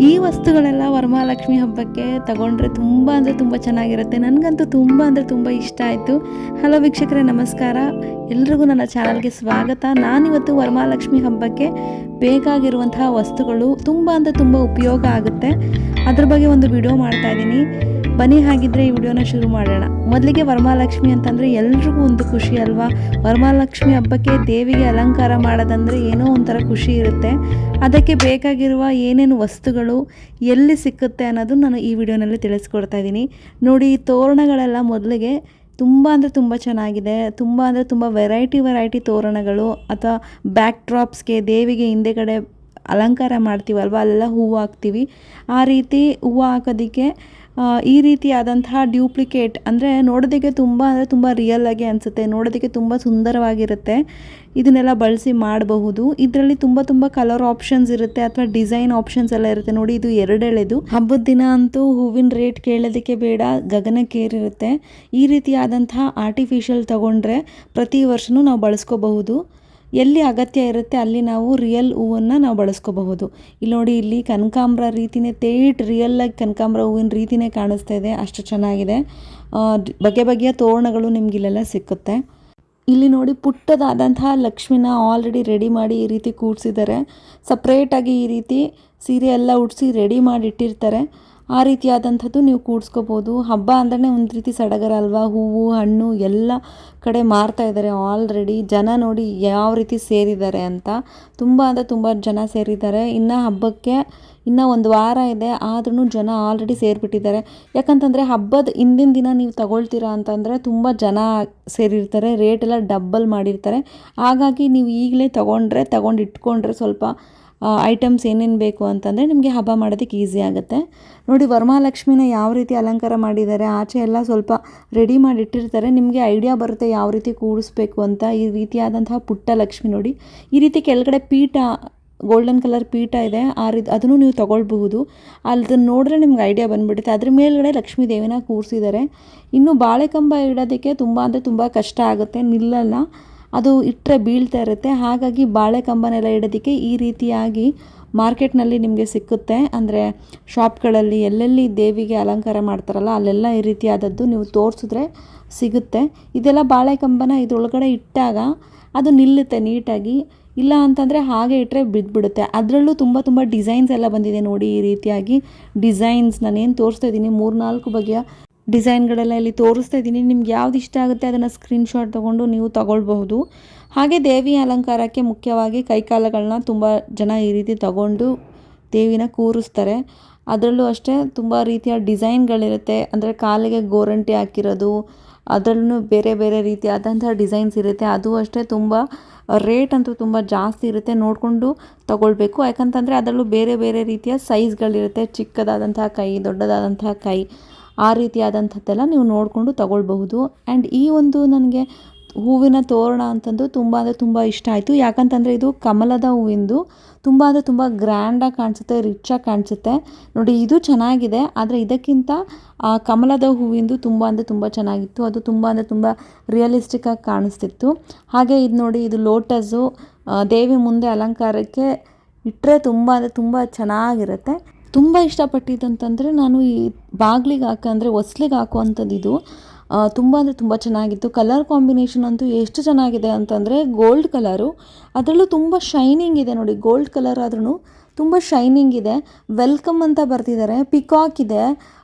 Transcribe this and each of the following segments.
ಈ ವಸ್ತುಗಳೆಲ್ಲ ವರಮಹಾಲಕ್ಷ್ಮಿ ಹಬ್ಬಕ್ಕೆ ತಗೊಂಡ್ರೆ ತುಂಬ ಅಂದರೆ ತುಂಬ ಚೆನ್ನಾಗಿರುತ್ತೆ. ನನಗಂತೂ ತುಂಬ ಅಂದರೆ ತುಂಬ ಇಷ್ಟ ಆಯಿತು. ಹಲೋ ವೀಕ್ಷಕರೇ, ನಮಸ್ಕಾರ. ಎಲ್ರಿಗೂ ನನ್ನ ಚಾನಲ್ಗೆ ಸ್ವಾಗತ. ನಾನಿವತ್ತು ವರಮಹಾಲಕ್ಷ್ಮಿ ಹಬ್ಬಕ್ಕೆ ಬೇಕಾಗಿರುವಂತಹ ವಸ್ತುಗಳು ತುಂಬ ಅಂದರೆ ತುಂಬ ಉಪಯೋಗ ಆಗುತ್ತೆ, ಅದ್ರ ಬಗ್ಗೆ ಒಂದು ವಿಡಿಯೋ ಮಾಡ್ತಾಯಿದ್ದೀನಿ. ಬನ್ನಿ ಹಾಗಿದ್ರೆ ಈ ವಿಡಿಯೋನ ಶುರು ಮಾಡೋಣ. ಮೊದಲಿಗೆ ವರಮಹಾಲಕ್ಷ್ಮಿ ಅಂತಂದರೆ ಎಲ್ರಿಗೂ ಒಂದು ಖುಷಿ ಅಲ್ವಾ. ವರಮಹಾಲಕ್ಷ್ಮಿ ಹಬ್ಬಕ್ಕೆ ದೇವಿಗೆ ಅಲಂಕಾರ ಮಾಡೋದಂದರೆ ಏನೋ ಒಂಥರ ಖುಷಿ ಇರುತ್ತೆ. ಅದಕ್ಕೆ ಬೇಕಾಗಿರುವ ಏನೇನು ವಸ್ತುಗಳು ಎಲ್ಲಿ ಸಿಕ್ಕುತ್ತೆ ಅನ್ನೋದು ನಾನು ಈ ವಿಡಿಯೋನಲ್ಲಿ ತಿಳಿಸ್ಕೊಡ್ತಾ ಇದ್ದೀನಿ. ನೋಡಿ, ಈ ತೋರಣಗಳೆಲ್ಲ ಮೊದಲಿಗೆ ತುಂಬ ಅಂದರೆ ತುಂಬ ಚೆನ್ನಾಗಿದೆ. ತುಂಬ ಅಂದರೆ ತುಂಬ ವೆರೈಟಿ ತೋರಣಗಳು ಅಥವಾ ಬ್ಯಾಕ್ ಡ್ರಾಪ್ಸ್ಗೆ ದೇವಿಗೆ ಹಿಂದೆಗಡೆ ಅಲಂಕಾರ ಮಾಡ್ತೀವಲ್ವ, ಅಲ್ಲೆಲ್ಲ ಹೂವು ಹಾಕ್ತೀವಿ. ಆ ರೀತಿ ಹೂವು ಹಾಕೋದಕ್ಕೆ ಈ ರೀತಿಯಾದಂತಹ ಡ್ಯೂಪ್ಲಿಕೇಟ್ ಅಂದರೆ ನೋಡೋದಕ್ಕೆ ತುಂಬ ಅಂದರೆ ತುಂಬ ರಿಯಲ್ ಆಗಿ ಅನಿಸುತ್ತೆ, ನೋಡೋದಕ್ಕೆ ತುಂಬ ಸುಂದರವಾಗಿರುತ್ತೆ. ಇದನ್ನೆಲ್ಲ ಬಳಸಿ ಮಾಡಬಹುದು. ಇದರಲ್ಲಿ ತುಂಬ ಕಲರ್ ಆಪ್ಷನ್ಸ್ ಇರುತ್ತೆ ಅಥವಾ ಡಿಸೈನ್ ಆಪ್ಷನ್ಸ್ ಎಲ್ಲ ಇರುತ್ತೆ. ನೋಡಿ, ಇದು ಎರಡೆಳೆದು ಹಬ್ಬದ ದಿನ ಅಂತೂ ಹೂವಿನ ರೇಟ್ ಕೇಳೋದಕ್ಕೆ ಬೇಡ, ಗಗನಕ್ಕೇರಿರುತ್ತೆ. ಈ ರೀತಿಯಾದಂತಹ ಆರ್ಟಿಫಿಷಿಯಲ್ ತಗೊಂಡ್ರೆ ಪ್ರತಿ ವರ್ಷವೂ ನಾವು ಬಳಸ್ಕೋಬಹುದು. ಎಲ್ಲಿ ಅಗತ್ಯ ಇರುತ್ತೆ ಅಲ್ಲಿ ನಾವು ರಿಯಲ್ ಹೂವನ್ನು ನಾವು ಬಳಸ್ಕೋಬಹುದು. ಇಲ್ಲಿ ನೋಡಿ, ಇಲ್ಲಿ ಕನಕಾಂಬರ ರೀತಿಯೇ ರಿಯಲ್ಲಾಗಿ ಕನಕಾಂಬರ ಹೂವಿನ ರೀತಿಯೇ ಕಾಣಿಸ್ತಾ ಇದೆ, ಅಷ್ಟು ಚೆನ್ನಾಗಿದೆ. ಬಗೆಯ ತೋರಣಗಳು ನಿಮ್ಗೆ ಇಲ್ಲೆಲ್ಲ ಸಿಕ್ಕುತ್ತೆ. ಇಲ್ಲಿ ನೋಡಿ, ಪುಟ್ಟದಾದಂತಹ ಲಕ್ಷ್ಮಿನ ಆಲ್ರೆಡಿ ರೆಡಿ ಮಾಡಿ ಈ ರೀತಿ ಕೂಡಿಸಿದ್ದಾರೆ. ಸಪ್ರೇಟಾಗಿ ಈ ರೀತಿ ಸೀರೆ ಎಲ್ಲ ಉಡಿಸಿ ರೆಡಿ ಮಾಡಿ ಇಟ್ಟಿರ್ತಾರೆ. ಆ ರೀತಿಯಾದಂಥದ್ದು ನೀವು ಕೂಡಿಸ್ಕೋಬೋದು. ಹಬ್ಬ ಅಂದ್ರೆ ಒಂದು ರೀತಿ ಸಡಗರ ಅಲ್ವಾ. ಹೂವು ಹಣ್ಣು ಎಲ್ಲ ಕಡೆ ಮಾರ್ತಾ ಇದ್ದಾರೆ ಆಲ್ರೆಡಿ. ಜನ ನೋಡಿ ಯಾವ ರೀತಿ ಸೇರಿದ್ದಾರೆ ಅಂತ, ತುಂಬ ಅಂದರೆ ತುಂಬ ಜನ ಸೇರಿದ್ದಾರೆ. ಇನ್ನು ಹಬ್ಬಕ್ಕೆ ಇನ್ನೂ ಒಂದು ವಾರ ಇದೆ, ಆದ್ರೂ ಜನ ಆಲ್ರೆಡಿ ಸೇರಿಬಿಟ್ಟಿದ್ದಾರೆ. ಯಾಕಂತಂದರೆ ಹಬ್ಬದ ಹಿಂದಿನ ದಿನ ನೀವು ತಗೊಳ್ತೀರಾ ಅಂತಂದರೆ ತುಂಬ ಜನ ಸೇರಿರ್ತಾರೆ, ರೇಟೆಲ್ಲ ಡಬ್ಬಲ್ ಮಾಡಿರ್ತಾರೆ. ಹಾಗಾಗಿ ನೀವು ಈಗಲೇ ತಗೊಂಡು ಇಟ್ಕೊಂಡ್ರೆ ಸ್ವಲ್ಪ ಐಟಮ್ಸ್ ಏನೇನು ಬೇಕು ಅಂತಂದರೆ ನಿಮಗೆ ಹಬ್ಬ ಮಾಡೋದಕ್ಕೆ ಈಸಿ ಆಗುತ್ತೆ. ನೋಡಿ, ವರಮಹಾಲಕ್ಷ್ಮಿನ ಯಾವ ರೀತಿ ಅಲಂಕಾರ ಮಾಡಿದ್ದಾರೆ, ಆಚೆ ಎಲ್ಲ ಸ್ವಲ್ಪ ರೆಡಿ ಮಾಡಿ ಇಟ್ಟಿರ್ತಾರೆ. ನಿಮಗೆ ಐಡಿಯಾ ಬರುತ್ತೆ ಯಾವ ರೀತಿ ಕೂಡಿಸ್ಬೇಕು ಅಂತ. ಈ ರೀತಿಯಾದಂತಹ ಪುಟ್ಟ ಲಕ್ಷ್ಮಿ ನೋಡಿ, ಈ ರೀತಿ ಕೆಳಗಡೆ ಪೀಠ, ಗೋಲ್ಡನ್ ಕಲರ್ ಪೀಠ ಇದೆ, ಅದನ್ನು ನೀವು ತೊಗೊಳ್ಬಹುದು. ಅದನ್ನು ನೋಡಿದ್ರೆ ನಿಮ್ಗೆ ಐಡಿಯಾ ಬಂದುಬಿಡುತ್ತೆ. ಅದ್ರ ಮೇಲ್ಗಡೆ ಲಕ್ಷ್ಮೀ ದೇವಿನ ಕೂರಿಸಿದ್ದಾರೆ. ಇನ್ನು ಬಾಳೆಕಂಬ ಇಡೋದಕ್ಕೆ ತುಂಬ ಅಂದರೆ ತುಂಬ ಕಷ್ಟ ಆಗುತ್ತೆ, ನಿಲ್ಲಲ್ಲ, ಅದು ಇಟ್ಟರೆ ಬೀಳ್ತಾ ಇರುತ್ತೆ. ಹಾಗಾಗಿ ಬಾಳೆಕಂಬನೆಲ್ಲ ಇಡೋದಕ್ಕೆ ಈ ರೀತಿಯಾಗಿ ಮಾರ್ಕೆಟ್ನಲ್ಲಿ ನಿಮಗೆ ಸಿಕ್ಕುತ್ತೆ. ಅಂದರೆ ಶಾಪ್ಗಳಲ್ಲಿ ಎಲ್ಲೆಲ್ಲಿ ದೇವಿಗೆ ಅಲಂಕಾರ ಮಾಡ್ತಾರಲ್ಲ ಅಲ್ಲೆಲ್ಲ ಈ ರೀತಿಯಾದದ್ದು ನೀವು ತೋರಿಸಿದ್ರೆ ಸಿಗುತ್ತೆ. ಇದೆಲ್ಲ ಬಾಳೆಕಂಬನ ಇದ್ರೊಳಗಡೆ ಇಟ್ಟಾಗ ಅದು ನಿಲ್ಲುತ್ತೆ ನೀಟಾಗಿ. ಇಲ್ಲ ಅಂತಂದರೆ ಹಾಗೆ ಇಟ್ಟರೆ ಬಿದ್ದುಬಿಡುತ್ತೆ. ಅದರಲ್ಲೂ ತುಂಬ ಡಿಸೈನ್ಸ್ ಎಲ್ಲ ಬಂದಿದೆ ನೋಡಿ. ಈ ರೀತಿಯಾಗಿ ಡಿಸೈನ್ಸ್ ನಾನೇನು ತೋರಿಸ್ತಾ ಇದ್ದೀನಿ, 3-4 ಬಗೆಯ ಡಿಸೈನ್ಗಳೆಲ್ಲ ಇಲ್ಲಿ ತೋರಿಸ್ತಾ ಇದ್ದೀನಿ. ನಿಮ್ಗೆ ಯಾವ್ದು ಇಷ್ಟ ಆಗುತ್ತೆ ಅದನ್ನು ಸ್ಕ್ರೀನ್ಶಾಟ್ ತೊಗೊಂಡು ನೀವು ತಗೊಳ್ಬಹುದು. ಹಾಗೆ ದೇವಿ ಅಲಂಕಾರಕ್ಕೆ ಮುಖ್ಯವಾಗಿ ಕೈಕಾಲುಗಳನ್ನ ತುಂಬ ಜನ ಈ ರೀತಿ ತಗೊಂಡು ದೇವಿನ ಕೂರಿಸ್ತಾರೆ. ಅದರಲ್ಲೂ ಅಷ್ಟೇ ತುಂಬ ರೀತಿಯ ಡಿಸೈನ್ಗಳಿರುತ್ತೆ. ಅಂದರೆ ಕಾಲಿಗೆ ಗೋರಂಟಿ ಹಾಕಿರೋದು, ಅದರಲ್ಲೂ ಬೇರೆ ರೀತಿಯಾದಂಥ ಡಿಸೈನ್ಸ್ ಇರುತ್ತೆ. ಅದು ಅಷ್ಟೇ ತುಂಬ ರೇಟ್ ಅಂತೂ ತುಂಬ ಜಾಸ್ತಿ ಇರುತ್ತೆ, ನೋಡಿಕೊಂಡು ತಗೊಳ್ಬೇಕು. ಯಾಕಂತಂದರೆ ಅದರಲ್ಲೂ ಬೇರೆ ರೀತಿಯ ಸೈಜ್ಗಳಿರುತ್ತೆ. ಚಿಕ್ಕದಾದಂತಹ ಕೈ, ದೊಡ್ಡದಾದಂತಹ ಕೈ, ಆ ರೀತಿಯಾದಂಥದ್ದೆಲ್ಲ ನೀವು ನೋಡಿಕೊಂಡು ತಗೊಳ್ಬಹುದು. ಆ್ಯಂಡ್ ಈ ಒಂದು ನನಗೆ ಹೂವಿನ ತೋರಣ ಅಂತಂದು ತುಂಬ ಅಂದರೆ ತುಂಬ ಇಷ್ಟ ಆಯಿತು. ಯಾಕಂತಂದರೆ ಇದು ಕಮಲದ ಹೂವಿಂದು, ತುಂಬ ಅಂದರೆ ತುಂಬ ಗ್ರ್ಯಾಂಡಾಗಿ ಕಾಣಿಸುತ್ತೆ, ರಿಚಾಗಿ ಕಾಣಿಸುತ್ತೆ. ನೋಡಿ, ಇದು ಚೆನ್ನಾಗಿದೆ, ಆದರೆ ಇದಕ್ಕಿಂತ ಕಮಲದ ಹೂವಿಂದು ತುಂಬ ಅಂದರೆ ತುಂಬ ಚೆನ್ನಾಗಿತ್ತು. ಅದು ತುಂಬ ಅಂದರೆ ತುಂಬ ರಿಯಲಿಸ್ಟಿಕ್ಕಾಗಿ ಕಾಣಿಸ್ತಿತ್ತು. ಹಾಗೆ ಇದು ನೋಡಿ, ಇದು ಲೋಟಸ್ಸು ದೇವಿ ಮುಂದೆ ಅಲಂಕಾರಕ್ಕೆ ಇಟ್ಟರೆ ತುಂಬ ಅಂದರೆ ತುಂಬ ಚೆನ್ನಾಗಿರುತ್ತೆ. ತುಂಬ ಇಷ್ಟಪಟ್ಟಿದ್ದಂತಂದರೆ ನಾನು ಈ ಬಾಗಿಲಿಗೆ ಅಂದರೆ ಹೊಸ್ಲಿಗೆ ಹಾಕುವಂಥದ್ದು ಇದು ತುಂಬ ಅಂದರೆ ತುಂಬ ಚೆನ್ನಾಗಿತ್ತು. ಕಲರ್ ಕಾಂಬಿನೇಷನ್ ಅಂತೂ ಎಷ್ಟು ಚೆನ್ನಾಗಿದೆ ಅಂತಂದರೆ ಗೋಲ್ಡ್ ಕಲರು, ಅದರಲ್ಲೂ ತುಂಬ ಶೈನಿಂಗ್ ಇದೆ ನೋಡಿ. ಗೋಲ್ಡ್ ಕಲರ್ ಆದ್ರೂ ತುಂಬ ಶೈನಿಂಗ್ ಇದೆ. ವೆಲ್ಕಮ್ ಅಂತ ಬರ್ತಿದ್ದಾರೆ, ಪಿಕಾಕ್ ಇದೆ,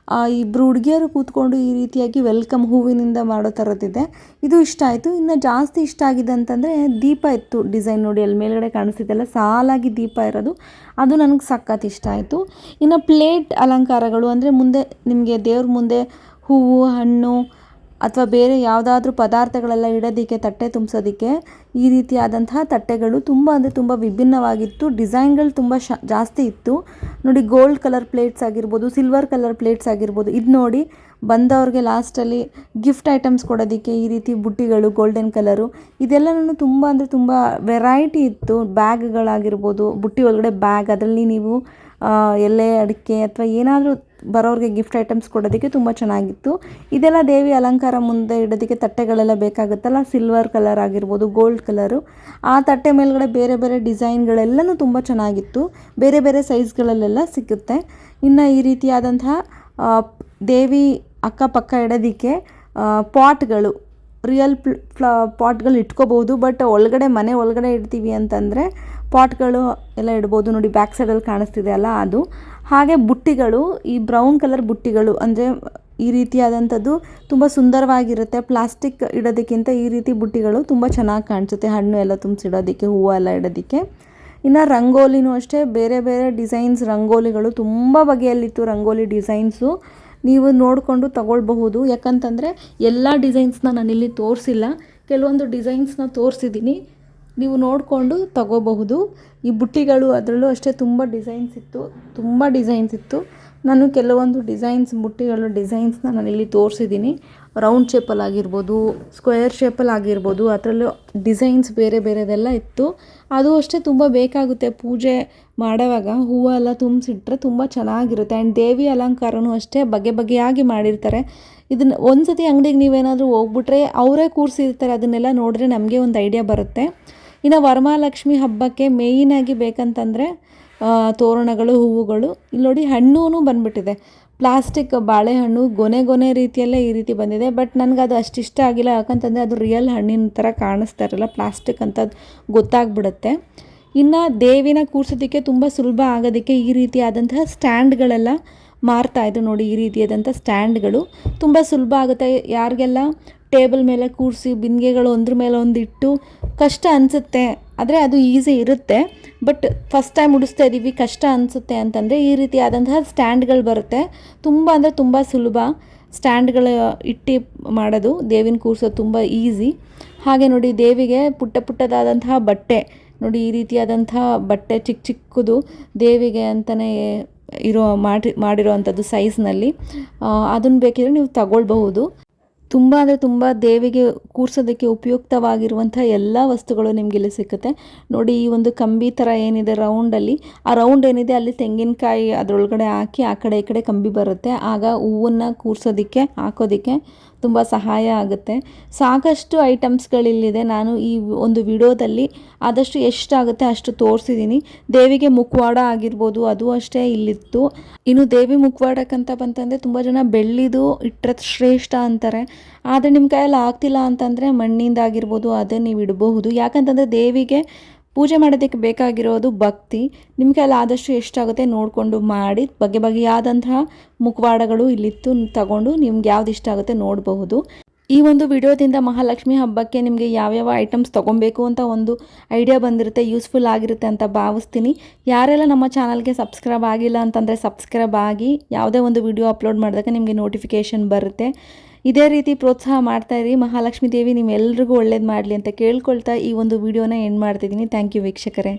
ಇಬ್ಬರು ಹುಡುಗಿಯರು ಕೂತ್ಕೊಂಡು ಈ ರೀತಿಯಾಗಿ ವೆಲ್ಕಮ್ ಹೂವಿನಿಂದ ಮಾಡೋ ಥರದ್ದಿದೆ. ಇದು ಇಷ್ಟ ಆಯಿತು. ಇನ್ನು ಜಾಸ್ತಿ ಇಷ್ಟ ಆಗಿದೆ ಅಂತಂದರೆ ದೀಪ ಇತ್ತು ಡಿಸೈನ್ ನೋಡಿ, ಅಲ್ಲಿ ಮೇಲ್ಗಡೆ ಕಾಣಿಸ್ತಿದ್ದೆಲ್ಲ ಸಾಲಾಗಿ ದೀಪ ಇರೋದು, ಅದು ನನಗೆ ಸಖತ್ ಇಷ್ಟ ಆಯಿತು. ಇನ್ನು ಪ್ಲೇಟ್ ಅಲಂಕಾರಗಳು ಅಂದರೆ ಮುಂದೆ ನಿಮಗೆ ದೇವ್ರ ಮುಂದೆ ಹೂವು ಹಣ್ಣು ಅಥವಾ ಬೇರೆ ಯಾವುದಾದ್ರೂ ಪದಾರ್ಥಗಳೆಲ್ಲ ಇಡೋದಕ್ಕೆ, ತಟ್ಟೆ ತುಂಬಿಸೋದಕ್ಕೆ ಈ ರೀತಿಯಾದಂತಹ ತಟ್ಟೆಗಳು ತುಂಬ ಅಂದರೆ ತುಂಬ ವಿಭಿನ್ನವಾಗಿತ್ತು. ಡಿಸೈನ್ಗಳು ತುಂಬ ಜಾಸ್ತಿ ಇತ್ತು ನೋಡಿ. ಗೋಲ್ಡ್ ಕಲರ್ ಪ್ಲೇಟ್ಸ್ ಆಗಿರ್ಬೋದು, ಸಿಲ್ವರ್ ಕಲರ್ ಪ್ಲೇಟ್ಸ್ ಆಗಿರ್ಬೋದು. ಇದು ನೋಡಿ, ಬಂದವ್ರಿಗೆ ಲಾಸ್ಟಲ್ಲಿ ಗಿಫ್ಟ್ ಐಟಮ್ಸ್ ಕೊಡೋದಕ್ಕೆ ಈ ರೀತಿ ಬುಟ್ಟಿಗಳು ಗೋಲ್ಡನ್ ಕಲರು, ಇದೆಲ್ಲನೂ ತುಂಬ ಅಂದರೆ ತುಂಬ ವೆರೈಟಿ ಇತ್ತು. ಬ್ಯಾಗ್ಗಳಾಗಿರ್ಬೋದು, ಬುಟ್ಟಿ ಒಳಗಡೆ ಬ್ಯಾಗ್, ಅದರಲ್ಲಿ ನೀವು ಎಲೆ ಅಡಿಕೆ ಅಥವಾ ಏನಾದರೂ ಬರೋರಿಗೆ ಗಿಫ್ಟ್ ಐಟಮ್ಸ್ ಕೊಡೋದಕ್ಕೆ ತುಂಬ ಚೆನ್ನಾಗಿತ್ತು. ಇದೆಲ್ಲ ದೇವಿ ಅಲಂಕಾರ ಮುಂದೆ ಇಡೋದಕ್ಕೆ ತಟ್ಟೆಗಳೆಲ್ಲ ಬೇಕಾಗುತ್ತಲ್ಲ, ಸಿಲ್ವರ್ ಕಲರ್ ಆಗಿರ್ಬೋದು, ಗೋಲ್ಡ್ ಕಲರು. ಆ ತಟ್ಟೆ ಮೇಲ್ಗಡೆ ಬೇರೆ ಬೇರೆ ಡಿಸೈನ್ಗಳೆಲ್ಲನೂ ತುಂಬ ಚೆನ್ನಾಗಿತ್ತು. ಬೇರೆ ಬೇರೆ ಸೈಜ್ಗಳಲ್ಲೆಲ್ಲ ಸಿಗುತ್ತೆ. ಇನ್ನು ಈ ರೀತಿಯಾದಂತಹ ದೇವಿ ಅಕ್ಕಪಕ್ಕ ಇಡೋದಕ್ಕೆ ಪಾಟ್ಗಳು, ರಿಯಲ್ ಪಾಟ್ಗಳು ಇಟ್ಕೋಬೋದು. ಬಟ್ ಮನೆ ಒಳಗಡೆ ಇಡ್ತೀವಿ ಅಂತಂದರೆ ಪಾಟ್ಗಳು ಎಲ್ಲ ಇಡ್ಬೋದು. ನೋಡಿ ಬ್ಯಾಕ್ ಸೈಡಲ್ಲಿ ಕಾಣಿಸ್ತಿದೆ ಅಲ್ಲ, ಅದು. ಹಾಗೆ ಬುಟ್ಟಿಗಳು, ಈ ಬ್ರೌನ್ ಕಲರ್ ಬುಟ್ಟಿಗಳು ಅಂದರೆ ಈ ರೀತಿಯಾದಂಥದ್ದು ತುಂಬ ಸುಂದರವಾಗಿರುತ್ತೆ. ಪ್ಲಾಸ್ಟಿಕ್ ಇಡೋದಕ್ಕಿಂತ ಈ ರೀತಿ ಬುಟ್ಟಿಗಳು ತುಂಬ ಚೆನ್ನಾಗಿ ಕಾಣಿಸುತ್ತೆ, ಹಣ್ಣು ಎಲ್ಲ ತುಂಬಿಸಿಡೋದಕ್ಕೆ, ಹೂವು ಎಲ್ಲ ಇಡೋದಕ್ಕೆ. ಇನ್ನು ರಂಗೋಲಿನೂ ಅಷ್ಟೇ, ಬೇರೆ ಬೇರೆ ಡಿಸೈನ್ಸ್ ರಂಗೋಲಿಗಳು ತುಂಬ ಬಗೆಯಲ್ಲಿತ್ತು. ರಂಗೋಲಿ ಡಿಸೈನ್ಸು ನೀವು ನೋಡಿಕೊಂಡು ತಗೊಳ್ಬಹುದು. ಯಾಕಂತಂದರೆ ಎಲ್ಲ ಡಿಸೈನ್ಸ್ನ ನಾನಿಲ್ಲಿ ತೋರಿಸಿಲ್ಲ, ಕೆಲವೊಂದು ಡಿಸೈನ್ಸ್ನ ತೋರಿಸಿದ್ದೀನಿ, ನೀವು ನೋಡಿಕೊಂಡು ತಗೋಬಹುದು. ಈ ಬುಟ್ಟಿಗಳು ಅದರಲ್ಲೂ ಅಷ್ಟೇ ತುಂಬ ಡಿಸೈನ್ಸ್ ಇತ್ತು. ನಾನು ಕೆಲವೊಂದು ಬುಟ್ಟಿಗಳು ಡಿಸೈನ್ಸ್ನ ನಾನಿಲ್ಲಿ ತೋರಿಸಿದ್ದೀನಿ. ರೌಂಡ್ ಶೇಪಲ್ಲಿ ಆಗಿರ್ಬೋದು, ಸ್ಕ್ವೇರ್ ಶೇಪಲ್ಲಿ ಆಗಿರ್ಬೋದು, ಅದರಲ್ಲೂ ಡಿಸೈನ್ಸ್ ಬೇರೆ ಬೇರೆದೆಲ್ಲ ಇತ್ತು. ಅದು ಅಷ್ಟೇ ತುಂಬ ಬೇಕಾಗುತ್ತೆ. ಪೂಜೆ ಮಾಡೋವಾಗ ಹೂವೆಲ್ಲ ತುಂಬಿಸಿಟ್ರೆ ತುಂಬ ಚೆನ್ನಾಗಿರುತ್ತೆ. ಆ್ಯಂಡ್ ದೇವಿ ಅಲಂಕಾರನೂ ಅಷ್ಟೇ ಬಗೆಯಾಗಿ ಮಾಡಿರ್ತಾರೆ. ಇದನ್ನು ಒಂದು ಸತಿ ಅಂಗಡಿಗೆ ನೀವೇನಾದರೂ ಹೋಗ್ಬಿಟ್ರೆ ಅವರೇ ಕೂರಿಸಿರ್ತಾರೆ. ಅದನ್ನೆಲ್ಲ ನೋಡಿದ್ರೆ ನಮಗೆ ಒಂದು ಐಡಿಯಾ ಬರುತ್ತೆ. ಇನ್ನು ವರಮಹಾಲಕ್ಷ್ಮಿ ಹಬ್ಬಕ್ಕೆ ಮೇಯ್ನಾಗಿ ಬೇಕಂತಂದರೆ ತೋರಣಗಳು, ಹೂವುಗಳು. ಇಲ್ಲಿ ನೋಡಿ ಹಣ್ಣು ಬಂದುಬಿಟ್ಟಿದೆ. ಪ್ಲಾಸ್ಟಿಕ್ ಬಾಳೆಹಣ್ಣು ಗೊನೆ ರೀತಿಯಲ್ಲೇ ಈ ರೀತಿ ಬಂದಿದೆ. ಬಟ್ ನನಗದು ಅಷ್ಟು ಇಷ್ಟ ಆಗಿಲ್ಲ. ಯಾಕಂತಂದರೆ ಅದು ರಿಯಲ್ ಹಣ್ಣಿನ ಥರ ಕಾಣಿಸ್ತಾ ಇರಲ್ಲ, ಪ್ಲಾಸ್ಟಿಕ್ ಅಂತ ಗೊತ್ತಾಗ್ಬಿಡುತ್ತೆ. ಇನ್ನು ದೇವಿನ ಕೂರಿಸೋದಕ್ಕೆ ತುಂಬ ಸುಲಭ ಆಗೋದಕ್ಕೆ ಈ ರೀತಿಯಾದಂತಹ ಸ್ಟ್ಯಾಂಡ್ಗಳೆಲ್ಲ ಮಾರ್ತಾಯಿದ್ರು. ನೋಡಿ, ಈ ರೀತಿಯಾದಂಥ ಸ್ಟ್ಯಾಂಡ್ಗಳು ತುಂಬ ಸುಲಭ ಆಗುತ್ತೆ. ಯಾರಿಗೆಲ್ಲ ಟೇಬಲ್ ಮೇಲೆ ಕೂರಿಸಿ ಬಿಂದಿಗೆಗಳು ಒಂದ್ರ ಮೇಲೆ ಒಂದು ಇಟ್ಟು ಕಷ್ಟ ಅನಿಸುತ್ತೆ, ಆದರೆ ಅದು ಈಸಿ ಇರುತ್ತೆ. ಬಟ್ ಫಸ್ಟ್ ಟೈಮ್ ಉಡಿಸ್ತಾ ಇದ್ದೀವಿ, ಕಷ್ಟ ಅನಿಸುತ್ತೆ ಅಂತಂದರೆ ಈ ರೀತಿಯಾದಂತಹ ಸ್ಟ್ಯಾಂಡ್ಗಳು ಬರುತ್ತೆ. ತುಂಬ ಸುಲಭ ಸ್ಟ್ಯಾಂಡ್ಗಳು ಇಟ್ಟು ಮಾಡೋದು. ದೇವಿನ ಕೂರಿಸೋದು ತುಂಬ ಈಸಿ. ಹಾಗೆ ನೋಡಿ, ದೇವಿಗೆ ಪುಟ್ಟದಾದಂತಹ ಬಟ್ಟೆ, ನೋಡಿ ಈ ರೀತಿಯಾದಂಥ ಬಟ್ಟೆ ಚಿಕ್ಕದು ದೇವಿಗೆ ಅಂತಲೇ ಮಾಡಿರೋ ಅಂಥದ್ದು ಸೈಜ್ನಲ್ಲಿ. ಅದನ್ನು ಬೇಕಿದ್ರೆ ನೀವು ತಗೊಳ್ಬಹುದು. ತುಂಬ ದೇವಿಗೆ ಕೂರಿಸೋದಕ್ಕೆ ಉಪಯುಕ್ತವಾಗಿರುವಂಥ ಎಲ್ಲ ವಸ್ತುಗಳು ನಿಮಗೆ ಇಲ್ಲಿ ಸಿಗುತ್ತೆ. ನೋಡಿ, ಈ ಒಂದು ಕಂಬಿ ಥರ ಏನಿದೆ ರೌಂಡಲ್ಲಿ, ಆ ರೌಂಡ್ ಏನಿದೆ ಅಲ್ಲಿ ತೆಂಗಿನಕಾಯಿ ಅದರೊಳಗಡೆ ಹಾಕಿ ಆ ಕಡೆ ಈ ಕಡೆ ಕಂಬಿ ಬರುತ್ತೆ. ಆಗ ಹೂವನ್ನು ಕೂರಿಸೋದಕ್ಕೆ ಹಾಕೋದಕ್ಕೆ ತುಂಬ ಸಹಾಯ ಆಗುತ್ತೆ. ಸಾಕಷ್ಟು ಐಟಮ್ಸ್ಗಳಿಲ್ಲಿದೆ. ನಾನು ಈ ಒಂದು ವಿಡಿಯೋದಲ್ಲಿ ಆದಷ್ಟು ಎಷ್ಟಾಗುತ್ತೆ ಅಷ್ಟು ತೋರಿಸಿದ್ದೀನಿ. ದೇವಿಗೆ ಮುಖವಾಡ ಆಗಿರ್ಬೋದು, ಅದು ಅಷ್ಟೇ ಇಲ್ಲಿತ್ತು. ಇನ್ನು ದೇವಿ ಮುಖವಾಡಕ್ಕಂತ ಬಂತಂದರೆ ತುಂಬ ಜನ ಬೆಳ್ಳಿದು ಇಟ್ಟರೆ ಶ್ರೇಷ್ಠ ಅಂತಾರೆ. ಆದರೆ ನಿಮ್ಮ ಕೈಯಲ್ಲಿ ಆಗ್ತಿಲ್ಲ ಅಂತಂದರೆ ಮಣ್ಣಿಂದಾಗಿರ್ಬೋದು ಅದನ್ನು ನೀವು ಇಡಬಹುದು. ಯಾಕಂತಂದರೆ ದೇವಿಗೆ ಪೂಜೆ ಮಾಡೋದಕ್ಕೆ ಬೇಕಾಗಿರೋದು ಭಕ್ತಿ. ನಿಮ್ಮ ಕೈಯಲ್ಲಿ ಆದಷ್ಟು ಎಷ್ಟಾಗುತ್ತೆ ನೋಡಿಕೊಂಡು ಮಾಡಿ. ಬಗೆಯಾದಂತಹ ಮುಖವಾಡಗಳು ಇಲ್ಲಿತ್ತು, ತಗೊಂಡು ನಿಮ್ಗೆ ಯಾವ್ದು ಇಷ್ಟ ಆಗುತ್ತೆ ನೋಡಬಹುದು. ಈ ಒಂದು ವಿಡಿಯೋದಿಂದ ಮಹಾಲಕ್ಷ್ಮಿ ಹಬ್ಬಕ್ಕೆ ನಿಮಗೆ ಯಾವ್ಯಾವ ಐಟಮ್ಸ್ ತೊಗೊಬೇಕು ಅಂತ ಒಂದು ಐಡಿಯಾ ಬಂದಿರುತ್ತೆ, ಯೂಸ್ಫುಲ್ ಆಗಿರುತ್ತೆ ಅಂತ ಭಾವಿಸ್ತೀನಿ. ಯಾರೆಲ್ಲ ನಮ್ಮ ಚಾನಲ್ಗೆ ಸಬ್ಸ್ಕ್ರೈಬ್ ಆಗಿಲ್ಲ ಅಂತಂದರೆ ಸಬ್ಸ್ಕ್ರೈಬ್ ಆಗಿ, ಯಾವುದೇ ಒಂದು ವಿಡಿಯೋ ಅಪ್ಲೋಡ್ ಮಾಡಿದಾಗ ನಿಮಗೆ ನೋಟಿಫಿಕೇಷನ್ ಬರುತ್ತೆ. ಇದೇ ರೀತಿ ಪ್ರೋತ್ಸಾಹ ಮಾಡ್ತಾಯಿರಿ. ಮಹಾಲಕ್ಷ್ಮೀ ದೇವಿ ನಿಮ್ಮೆಲ್ರಿಗೂ ಒಳ್ಳೇದು ಮಾಡಲಿ ಅಂತ ಕೇಳ್ಕೊಳ್ತಾ ಈ ಒಂದು ವಿಡಿಯೋನ ಎಂಡ್ ಮಾಡ್ತಿದ್ದೀನಿ. ಥ್ಯಾಂಕ್ ಯು ವೀಕ್ಷಕರೇ.